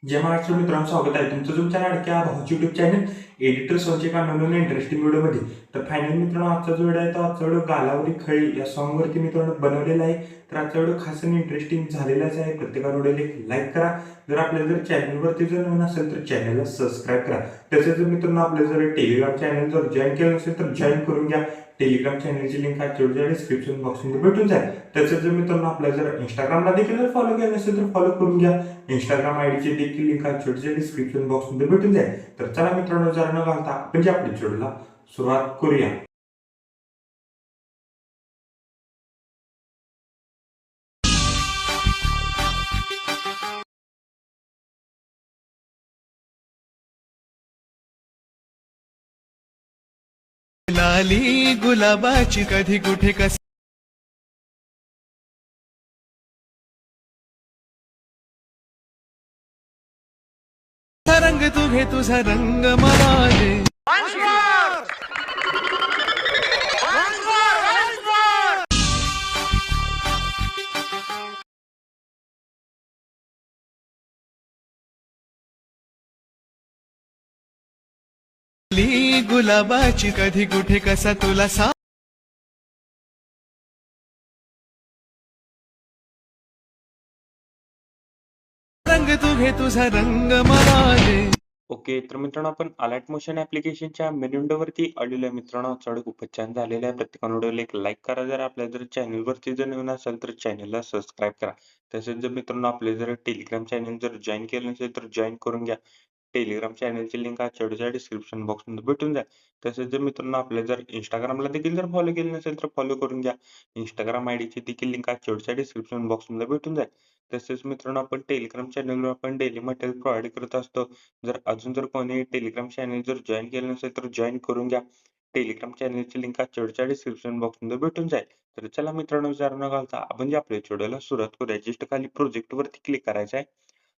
जय महाराष्ट्र मित्रांनो, स्वागत आहे तुमचं तुमच्या लाडक्या भाऊची युट्यूब चॅनल एडिटर सोनचे का नवीन इंटरेस्टिंग व्हिडिओमध्ये. तर फायनल मित्रांनो, आजचा जो व्हिडिओ आहे तो आजचा व्हिडिओ गालावरी खळी या सॉन्गवरती मित्रांनो बनवलेला आहे. तर आजचा व्हिडिओ खास आणि इंटरेस्टिंग झालेलाच आहे. प्रत्येकाला व्हिडिओला एक लाईक करा. जर आपल्या जर चॅनलवरती जर नवीन असेल तर चॅनलला सबस्क्राईब करा. तसेच जर मित्रांनो आपल्या जर टेलिग्राम चॅनल जर जॉईन केलं नसेल तर जॉईन करून घ्या. टेलिग्राम चॅनलची लिंक आजच्या डिस्क्रिप्शन बॉक्समध्ये भेटून जाईल. तसेच जर मित्रांनो आपल्या जर इंस्टाग्रामला देखील जर फॉलो केलं नसेल तर फॉलो करून घ्या. इंस्टाग्राम आयडीची देखील लिंक छोट्याच्या डिस्क्रिप्शन बॉक्समध्ये भेटून जाईल. तर चला मित्रांनो, जरा न घालता आपण जे आपल्या व्हिडिओला सुरुवात करूया. लाली गुलाबाची कधी कुठे कस रंग तू घे तुझा रंग मला दे. लाली गुलाबाची कधी कुठे कसा तुला सा रंग तू घे तुझा रंग मला दे. ओके, तर मित्रांनो आपण अलर्ट मोशन ऍप्लिकेशनच्या मेन विंडोवरती आलेलो आहे. मित्रांनो चढ खूपच छान झालेला आहे. प्रत्येकाने व्हिडिओला एक लाईक करा. जर आपल्या जर चॅनलवरती जर नवीन असेल तर चॅनलला सबस्क्राईब करा. तसेच जर मित्रांनो आपले जर टेलिग्राम चॅनल जर जॉईन केलं नसेल तर जॉईन करून घ्या. टेलिग्राम चॅनलची लिंक आजच्या व्हिडिओच्या डिस्क्रिप्शन बॉक्समध्ये भेटून जाईल. तसेच जर मित्रांनो आपल्या जर इंस्टाग्रामला देखील जर फॉलो केलं नसेल तर फॉलो करून घ्या. इंस्टाग्राम आयडीची देखील लिंक आजच्या व्हिडिओच्या डिस्क्रिप्शन बॉक्समध्ये भेटून जाईल. तसेच मित्रांनो आपण टेलिग्राम चॅनलवर आपण डेली मटेरियल प्रोव्हाइड करत असतो. जर अजून जर कोणी टेलिग्राम चॅनल जर जॉईन केलं नसेल तर जॉईन करून घ्या. टेलिग्राम चॅनलची लिंक आजच्या व्हिडिओच्या डिस्क्रिप्शन बॉक्समध्ये भेटून जाईल. तर चला मित्रांनो, विचार न घालता आपण जे आपल्या व्हिडिओला सुरुवात करूया. जस्ट खाली प्रोजेक्ट वरती क्लिक करायचं आहे.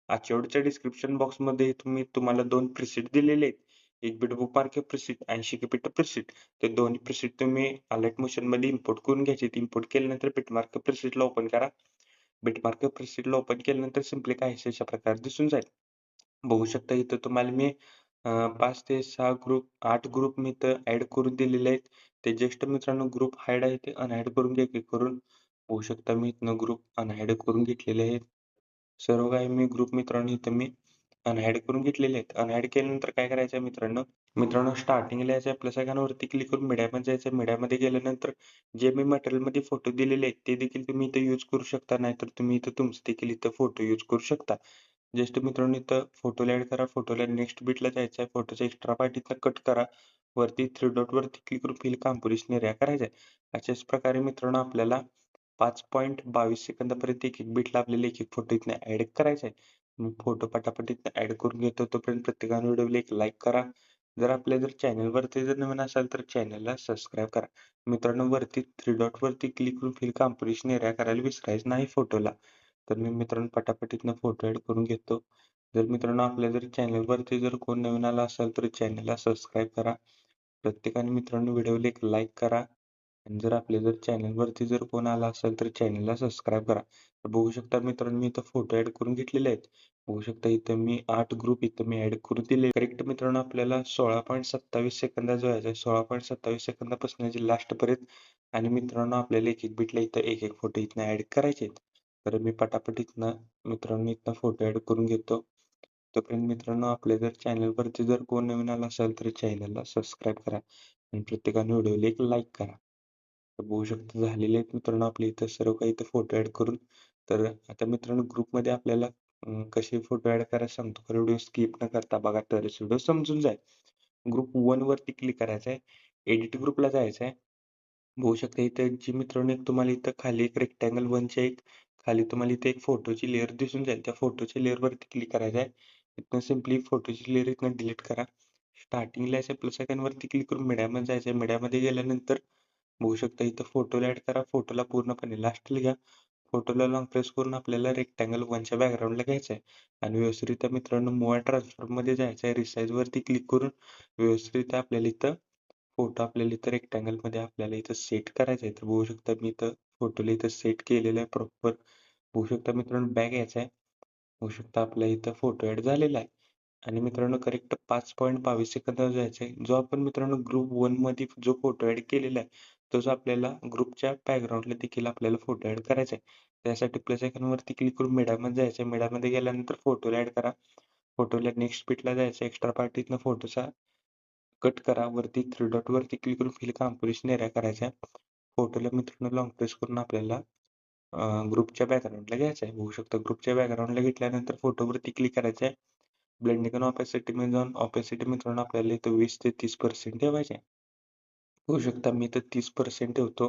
आजच्या व्हिडिओच्या डिस्क्रिप्शन बॉक्समध्ये तुम्हाला 2 प्रिसेट दिलेले आहेत. एक bit bookmark preset, 80 capita preset. ते दोन्ही प्रिसेट तुम्ही अलर्ट मोशनमध्ये इम्पोर्ट करून घ्यायचे. इम्पोर्ट केल्यानंतर बिटमार्क प्रिसेटला ओपन करा. बिटमार्क प्रिसेटला ओपन केल्यानंतर सिम्पली काहीसे अशा प्रकारे दिसून जाईल. बघू शकता इथं तुम्हाला मी 5 ते 6 ग्रुप 8 ग्रुप मी इथं ॲड करून दिलेले आहेत. ते जस्ट मित्रांनो ग्रुप हाईड आहे ते अनहाईड करून घ्या क्लिक करून. बघू शकता मी इथनं ग्रुप अनहाईड करून घेतलेले आहेत. सर्व काही मी ग्रुप मित्रांनो इथं मी अनहाईड करून घेतलेले आहेत. अनहाईड केल्यानंतर काय करायचं आहे मित्रांनो? मित्रांनो स्टार्टिंगला यायचं आहे प्लस आयकॉनवरती क्लिक करून मीडियामध्ये जायचं. मीडियामध्ये गेल्यानंतर जे मी मटेरियलमध्ये फोटो दिलेले आहेत ते देखील तुम्ही इथं यूज करू शकता. नाहीतर तुम्ही इथं तुमचं देखील इथं फोटो यूज करू शकता. जस्ट मित्रांनो इथं फोटोला ॲड करा. फोटोला नेक्स्ट बिटला जायचं आहे. फोटोचा एक्स्ट्रा पार्ट इथं कट करा. वरती 3 डॉटवरती क्लिक करून फिल कंपोझिशन एरिया करायचा आहे. अशाच प्रकारे मित्रांनो आपल्याला 5.22 सेकंदापर्यंत एक-एक बिटला आपल्याला एक-एक फोटो इथनं ॲड करायचा आहे. मी फोटो पटापट इथनं ॲड करून घेतो. तोपर्यंत प्रत्येकाने व्हिडिओला एक लाईक करा. जर चॅनलवरती जर नवीन असाल तर चॅनलला सबस्क्राईब करा. मित्रांनो वरती 3 डॉटवरती क्लिक करून फिल कंपोझिशन एरिया करायला विसरायचं नाही फोटोला. तर मी मित्रांनो पटापट इथनं फोटो ॲड करून घेतो. जर मित्रांनो आपल्या जर चॅनलवरती जर कोण नवीन आला असेल तर चॅनलला सबस्क्राईब करा. प्रत्येकाने मित्रांनो व्हिडिओला एक लाईक करा. आणि जर आपल्या जर चॅनलवरती जर कोण आला असेल तर चॅनलला सबस्क्राईब करा. तर बघू शकता मित्रांनो मी इथं फोटो ॲड करून घेतलेले आहेत. बघू शकता इथं मी 8 ग्रुप इथं मी ॲड करून दिले. करेक्ट मित्रांनो आपल्याला 16.27 सेकंदाचा व्हायचा आहे. 16.27 सेकंदापासून जे लास्टपर्यंत. आणि मित्रांनो आपल्याला एक-एक बिटला इथं एक-एक फोटो इथनं ॲड करायचे आहेत. तर मी पटापट इथनं मित्रांनो इथनं फोटो ॲड करून घेतो. तोपर्यंत मित्रांनो आपल्या जर चॅनलवरती जर कोण नवीन आला असेल तर चॅनलला सबस्क्राईब करा. आणि प्रत्येकाने व्हिडिओला एक लाईक करा. तर बघू शकता झालेले आहेत मित्रांनो आपले इथं सर्व काही इथं फोटो ॲड करून. तर आता मित्रांनो ग्रुपमध्ये आपल्याला कसे फोटो ॲड करायचे सांगतो. तर व्हिडिओ स्किप न करता बघा तरच व्हिडिओ समजून जाईल. ग्रुप 1 वरती क्लिक करायचं आहे. एडिट ग्रुपला जायचं आहे. बघू शकता इथं जी मित्रांनो एक तुम्हाला इथं खाली एक रेक्टँगल 1च्या एक खाली तुम्हाला इथे एक फोटोची लेयर दिसून जाईल. त्या फोटोच्या लेयरवरती क्लिक करायचं आहे. इथनं सिम्पली फोटोची लेयर इथनं डिलीट करा. स्टार्टिंगला याच्या प्लस आयकॉनवरती क्लिक करून मीडियामध्ये जायचं आहे. मीडियामध्ये गेल्यानंतर बघू शकता इथं फोटोला ॲड करा. फोटोला पूर्णपणे लास्टला घ्या. फोटोला लॉंग प्रेस करून आपल्याला रेक्टँगल 1च्या बॅकग्राऊंडला घ्यायचं आहे. आणि व्यवस्थितरित्या मित्रांनो मूव्ह अँड ट्रान्सफॉर्ममध्ये जायचं आहे. रिसाइजवरती क्लिक करून व्यवस्थितरित्या आपल्याला इथं फोटो आपल्याला इथं रेक्टँगलमध्ये आपल्याला इथं सेट करायचा आहे. तर बघू शकता मी इथं फोटोला इथं सेट केलेलं आहे प्रॉपर. बघू शकता मित्रांनो बॅक यायचं आहे. होऊ शकतं आपल्या इथं फोटो ॲड झालेला आहे. आणि मित्रांनो करेक्ट 5.22 सेकंदावर जायचं आहे. जो आपण मित्रांनो ग्रुप 1 मध्ये जो फोटो ॲड केलेला आहे, तोच आपल्याला ग्रुपच्या बॅकग्राऊंडला देखील आपल्याला फोटो ॲड करायचा आहे. त्यासाठी प्लस आयकॉनवरती क्लिक करून मीडियामध्ये जायचं आहे. मीडियामध्ये गेल्यानंतर फोटोला ॲड करा. फोटोला नेक्स्ट बिटला जायचं. एक्स्ट्रा पार्टीतनं फोटोचा कट करा. वरती थ्री डॉट वरती क्लिक करून फिल कंपोझिशन एरिया करायचा आहे. फोटोला मित्रांनो लॉंग प्रेस करून आपल्याला ग्रुपच्या बॅकग्राऊंडला घ्यायचा आहे. बघू शकता ग्रुपच्या बॅकग्राऊंडला घेतल्यानंतर फोटोवरती क्लिक करायचं आहे. ब्लेंडिंग आणि ऑपेसिटीमध्ये जाऊन ऑपेसिटी मित्रांनो आपल्याला इथं 20 ते 30% ठेवायचे आहे. होऊ शकता मी इथं 30% ठेवतो.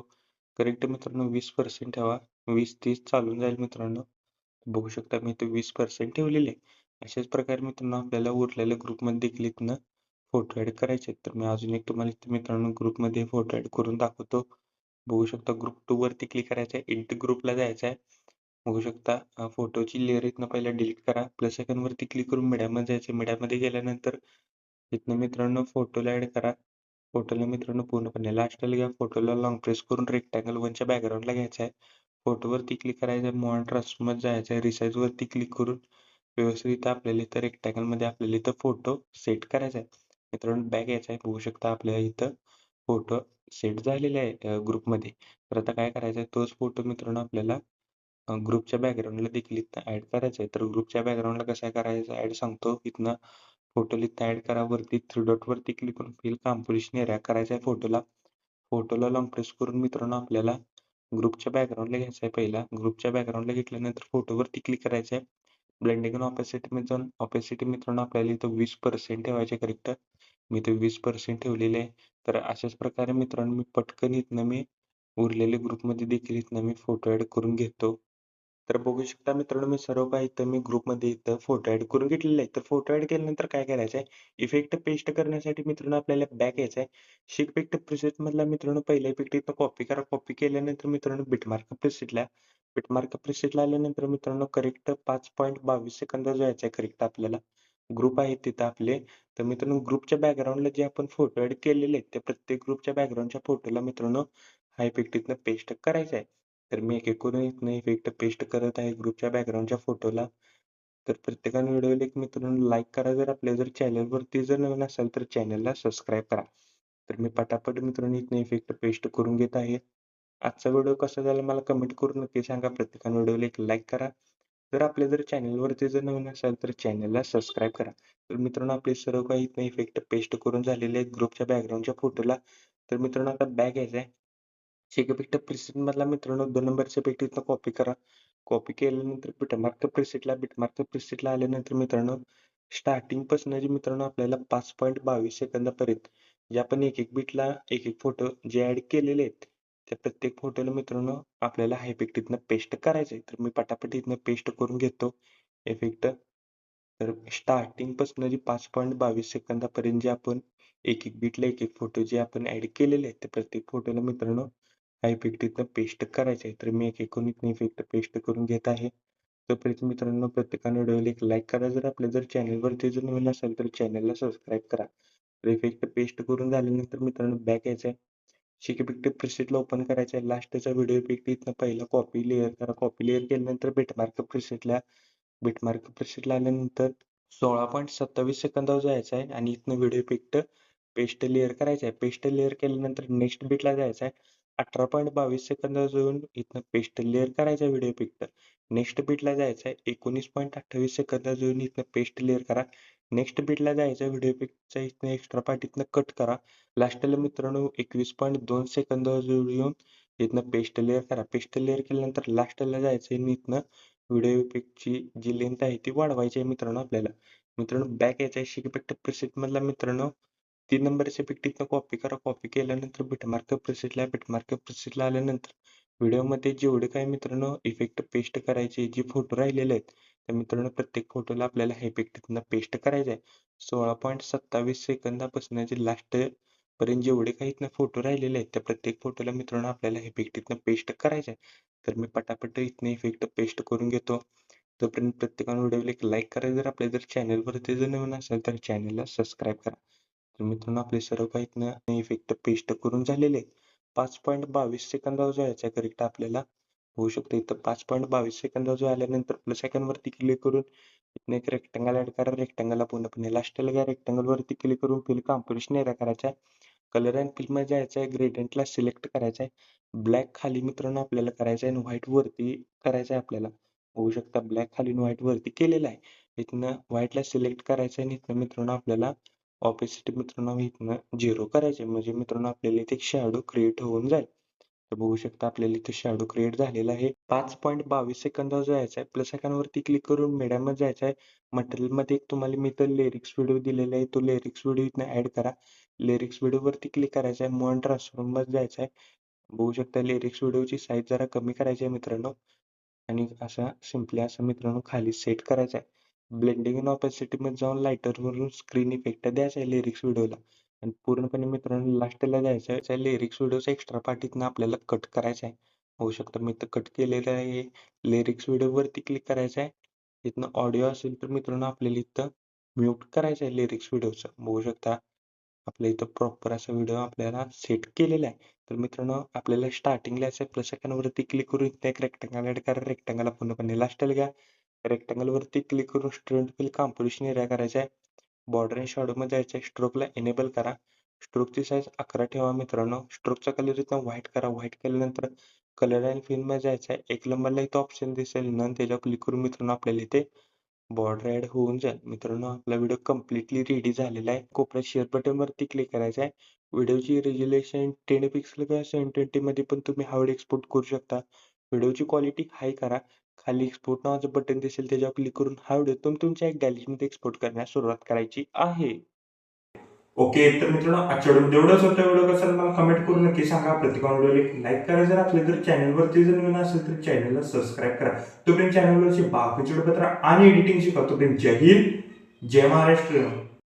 करेक्ट मित्रांनो 20% ठेवा. 20-30 चालून जाईल मित्रांनो. बघू शकता मी इथे 20% ठेवलेले आहे. अशाच प्रकारे मित्रांनो आपल्याला उरलेल्या ग्रुपमध्ये देखील इथनं फोटो ॲड करायचे आहेत. तर मी अजून एक तुम्हाला इथे मित्रांनो ग्रुपमध्ये फोटो ॲड करून दाखवतो. बघू शकता ग्रुप 2 वरती क्लिक करायचं आहे. एडिट ग्रुपला जायचं आहे. बघू शकता फोटोची लेयर इथनं पहिला डिलीट करा. प्लस आयकॉनवरती क्लिक करून मीडियामध्ये जायचं. मीडियामध्ये गेल्यानंतर इथनं मित्रांनो फोटोला ॲड करा. फोटोला मित्रांनो पूर्णपणे लास्टला घ्या. फोटोला लॉंग प्रेस करून रेक्टँगल 1 च्या बॅकग्राऊंडला घ्यायचा आहे. फोटोवरती क्लिक करायचं आहे. मूव्ह अँड ट्रान्सफॉर्ममध्ये जायचं आहे. रिसाइजवरती क्लिक करून व्यवस्थित इथं आपल्याला इथं रेक्टँगलमध्ये आपल्याला इथं फोटो सेट करायचा आहे. मित्रांनो बॅक यायचं आहे. बघू शकता आपल्याला इथं फोटो सेट झालेले आहे ग्रुपमध्ये. तर आता काय करायचं आहे तोच फोटो मित्रांनो आपल्याला ग्रुपच्या बॅकग्राऊंडला देखील इथं ॲड करायचं आहे. तर ग्रुपच्या बॅकग्राऊंडला कसं करायचं ॲड सांगतो. इथनं फोटोला इथं ॲड करा. वरती थ्री डॉट वरती क्लिक करून फिल कंपोझिशन एरिया करायचा आहे फोटोला. फोटोला लॉंग प्रेस करून मित्रांनो आपल्याला ग्रुपच्या बॅकग्राऊंडला घ्यायचं आहे पहिला. ग्रुपच्या बॅकग्राऊंडला घेतल्यानंतर फोटोवरती क्लिक करायचं आहे. ब्लेंडिंग आणि ऑपेसिटीमध्ये जाऊन ऑपेसिटी मित्रांनो आपल्याला इथं 20% ठेवायचे करेक्ट. मी इथे 20% ठेवलेले आहे. तर अशाच प्रकारे मित्रांनो मी पटकन इथनं मी उरलेल्या ग्रुपमध्ये देखील इथनं मी फोटो ॲड करून घेतो. तर बघू शकता मित्रांनो मी सर्व काही इथं मी ग्रुपमध्ये इथं फोटो ॲड करून घेतलेले आहे. तर फोटो ॲड केल्यानंतर काय करायचं आहे, इफेक्ट पेस्ट करण्यासाठी मित्रांनो आपल्याला बॅक यायचं आहे. शिप इफेक्ट प्रिसेटमधला मित्रांनो पहिला इफेक्ट इथं कॉपी करा. कॉपी केल्यानंतर मित्रांनो बिटमार्क प्रिसेटला बिटमार्क प्रिसेटला आल्यानंतर मित्रांनो करेक्ट 5.22 सेकंदावर जायचं आहे करेक्ट आपल्याला. ग्रुप आहेत तिथं आपले. तर मित्रांनो ग्रुपच्या बॅकग्राऊंडला जे आपण फोटो ॲड केलेले आहेत, त्या प्रत्येक ग्रुपच्या बॅकग्राऊंडच्या फोटोला मित्रांनो हा इफेक्ट इथनं पेस्ट करायचा आहे. तर मी एक-एक करून इथनं इफेक्ट पेस्ट करत आहे ग्रुपच्या बॅकग्राऊंडच्या फोटोला. तर प्रत्येकाने व्हिडिओला एक मित्रांनो लाईक करा. जर आपल्या जर चॅनलवरती जर नवीन असाल तर चॅनलला सबस्क्राईब करा. तर मी पटापट मित्रांनो इथनं इफेक्ट पेस्ट करून घेत आहे. आजचा व्हिडिओ कसा झाला मला कमेंट करून नक्की सांगा. प्रत्येकाने व्हिडिओला एक लाईक करा. जर चॅनलवरती जर नवीन असाल तर चॅनलला सबस्क्राईब करा. तर मित्रांनो आपले सर्व काही इथनं इफेक्ट पेस्ट करून झालेले आहेत ग्रुपच्या बॅकग्राऊंडच्या फोटोला. तर मित्रांनो आता बॅक यायचं आहे. शेक इफेक्ट प्रिसेटमधला मित्रांनो 2 नंबरचा इफेक्ट इथनं कॉपी करा. कॉपी केल्यानंतर बिटमार्क प्रिसेटला आल्यानंतर मित्रांनो स्टार्टिंगपासून जे मित्रांनो आपल्याला 5.22 सेकंदापर्यंत जे आपण एक-एक बिटला एक-एक फोटो जे ॲड केलेले आहेत, त्या प्रत्येक फोटोला मित्रांनो आपल्याला हा इफेक्ट इथनं पेस्ट करायचा आहे. तर मी पटापट इथनं पेस्ट करून घेतो इफेक्ट. तर स्टार्टिंगपासून जे 5.22 सेकंदापर्यंत जे आपण एक-एक बिटला एक-एक फोटो जे आपण ॲड केलेले आहेत, त्या प्रत्येक फोटोला मित्रांनो हा इफेक्ट इथनं पेस्ट करायचा आहे. तर मी एक-एक करून इथनं इफेक्ट पेस्ट करून घेत आहे. तोपर्यंत मित्रांनो प्रत्येकाने व्हिडिओला एक लाईक करा. जर चॅनलवरती जर नवीन असाल तर चॅनलला सबस्क्राईब करा. तर इफेक्ट पेस्ट करून झाल्यानंतर मित्रांनो बॅक यायचं आहे. शिक इफेक्ट प्रिसेटला ओपन करायचं आहे. लास्टचा व्हिडिओ इफेक्ट इथनं पहिला कॉपी लेयर करा. कॉपी लेयर केल्यानंतर बिटमार्क प्रिसेटला आल्यानंतर 16.27 सेकंदावर जायचं आहे आणि इथनं व्हिडिओ इफेक्ट पेस्ट लेयर करायचा आहे. पेस्ट लेयर केल्यानंतर नेक्स्ट बिटला जायचं आहे. 18.22 सेकंदावर जाऊन इथनं पेस्ट लेयर करायचा व्हिडिओ इफेक्ट. नेक्स्ट बिटला जायचं आहे. 19.28 सेकंदावर जाऊन इथनं पेस्ट लेयर करा. नेक्स्ट बिटला जायचं व्हिडिओ इफेक्टचा इथनं एक्स्ट्रा पार्ट इथनं कट करा. लास्टला मित्रांनो 21.2 सेकंदावर येऊन इथनं पेस्ट लेयर करा. पेस्ट लेयर केल्यानंतर लास्टला जायचं आणि इथनं व्हिडिओ इफेक्टची जी लेंथ आहे ती वाढवायची आहे मित्रांनो आपल्याला. मित्रांनो बॅक यायचं आहे. शिक इफेक्ट प्रिसेटमधला मित्रांनो 3 नंबरचा इफेक्ट इथनं कॉपी करा. कॉपी केल्यानंतर बिटमार्क प्रिसेटला आल्यानंतर व्हिडिओमध्ये जेवढे काही मित्रांनो इफेक्ट पेस्ट करायचे, जे फोटो राहिलेले आहेत, तर मित्रांनो प्रत्येक फोटोला आपल्याला हा इफेक्ट इथनं पेस्ट करायचा आहे. 16.27 सेकंदापासून जे लास्ट पर्यंत जेवढे काही इथनं फोटो राहिलेले आहेत, त्या प्रत्येक फोटोला मित्रांनो आपल्याला हे इफेक्ट इथनं पेस्ट करायचा आहे. तर मी पटापट इथनं इफेक्ट पेस्ट करून घेतो. तोपर्यंत प्रत्येकाने व्हिडिओला एक लाईक करा. जर चॅनलवरती जर नवीन असेल तर चॅनलला सबस्क्राईब करा. तर मित्रांनो आपले सर्व काही इथनं इफेक्ट पेस्ट करून झालेले आहेत. 5.22 सेकंदावर जायचं आहे करेक्ट आपल्याला. होऊ शकतं. इथं 5.22 सेकंदाचा आल्यानंतर प्लस आयकॉनवरती क्लिक करून इथनं एक रेक्टेंगल ऍड करा. रेक्टेंगलला पूर्णपणे लास्टला घ्या. रेक्टेंगलवरती क्लिक करून फिल कॉम्पोजिशन एरिया करायचा आहे. कलर अँड फिलमध्ये जायचं आहे. ग्रेडियंटला सिलेक्ट करायचं आहे. ब्लॅक खाली मित्रांनो आपल्याला करायचं आहे आणि व्हाईट वरती करायचं आहे आपल्याला. होऊ शकतं ब्लॅक खाली आणि व्हाईट वरती केलेलं आहे. इथनं व्हाईटला सिलेक्ट करायचं आहे आणि इथनं मित्रांनो आपल्याला ऑपेसिटी मित्रांनो इथनं 0 करायचे म्हणजे मित्रांनो आपल्याला इथे शॅडो क्रिएट होऊन जाईल. तर बघू शकता आपल्याला इथे शॅडो क्रिएट झालेला आहे. 5.22 सेकंदावर जायचं आहे. प्लस आयकॉनवरती क्लिक करून मीडियामध्ये जायचं आहे. मटेरियलमध्ये एक तुम्हाला मी इथं लिरिक्स व्हिडिओ दिलेला आहे. तो लिरिक्स व्हिडिओ इथनं ऍड करा. लिरिक्स व्हिडिओवरती क्लिक करायचं आहे. मूव्ह अँड ट्रान्सफॉर्ममध्ये जायचं आहे. बघू शकता लिरिक्स व्हिडिओची साईज जरा कमी करायची आहे मित्रांनो आणि असा सिम्पली असं मित्रांनो खाली सेट करायचा आहे. ब्लेंडिंग आणि ऑपेसिटी मध्ये जाऊन लायटरवरून स्क्रीन इफेक्ट द्यायचा आहे लिरिक्स व्हिडिओला आणि पूर्णपणे मित्रांनो लास्टला जायचं आहे. लिरिक्स व्हिडिओचा एक्स्ट्रा पार्ट इथनं आपल्याला कट करायचा आहे. होऊ शकतं मी इथं कट केलेलं आहे. लिरिक्स व्हिडिओवरती क्लिक करायचं आहे. इथनं ऑडिओ असेल तर मित्रांनो आपल्याला इथं म्यूट करायचं आहे लिरिक्स व्हिडिओचं. बघू शकता आपल्या इथं प्रॉपर असा व्हिडिओ आपल्याला सेट केलेला आहे. तर मित्रांनो आपल्याला स्टार्टिंगला असं प्लस आयकॉनवरती क्लिक करून इथं एक रेक्टेंगल ऍड करा. रेक्टेंगलला पूर्णपणे लास्टला घ्या. रेक्टेंगलवरती क्लिक करून स्ट्रेट फिल कॉम्पोजिशन एरिया करायचा आहे. बॉर्डर आणि शॅडोमध्ये जायचं आहे. स्ट्रोकला एनेबल करा. स्ट्रोकची साईज 11 ठेवा मित्रांनो. स्ट्रोकचा कलर इथं व्हाईट करा. व्हाईट केल्यानंतर कलर अँड फिलमध्ये जायचं आहे. 1 नंबरला इथं ऑप्शन दिसेल नन त्याच्यावर क्लिक करून मित्रांनो आपल्याला इथे बॉर्डर ऍड होऊन जाईल. मित्रांनो आपला व्हिडिओ कम्प्लिटली रेडी झालेला आहे. कोपऱ्यात शेअर बटनवरती क्लिक करायचं आहे. व्हिडिओची रेझोल्यूशन 10 पिक्सल किंवा 720 मध्ये पण तुम्ही हा व्हिडिओ एक्सपोर्ट करू शकता. व्हिडिओची क्वालिटी हाय करा. खाली एक्सपोर्ट नावाचं बटन दिसेल त्याच्यावर क्लिक करून हा व्हिडिओ तुम्ही तुमच्या गॅलरीमध्ये एक्सपोर्ट करण्यास सुरुवात करायची आहे. ओके तर मित्रांनो आजच्या व्हिडिओ एवढंच होतं. व्हिडिओ कसा मला कमेंट करून नक्की सांगा. प्रत्येक व्हिडिओला लाईक करा. जर आपल्या जर चॅनलवरती जर नवीन असेल तर चॅनलला सबस्क्राईब करा. तोपर्यंत चॅनलवरची बाकीचे व्हिडिओ आणि एडिटिंग शिका. तोपर्यंत जय हिंद जय महाराष्ट्र.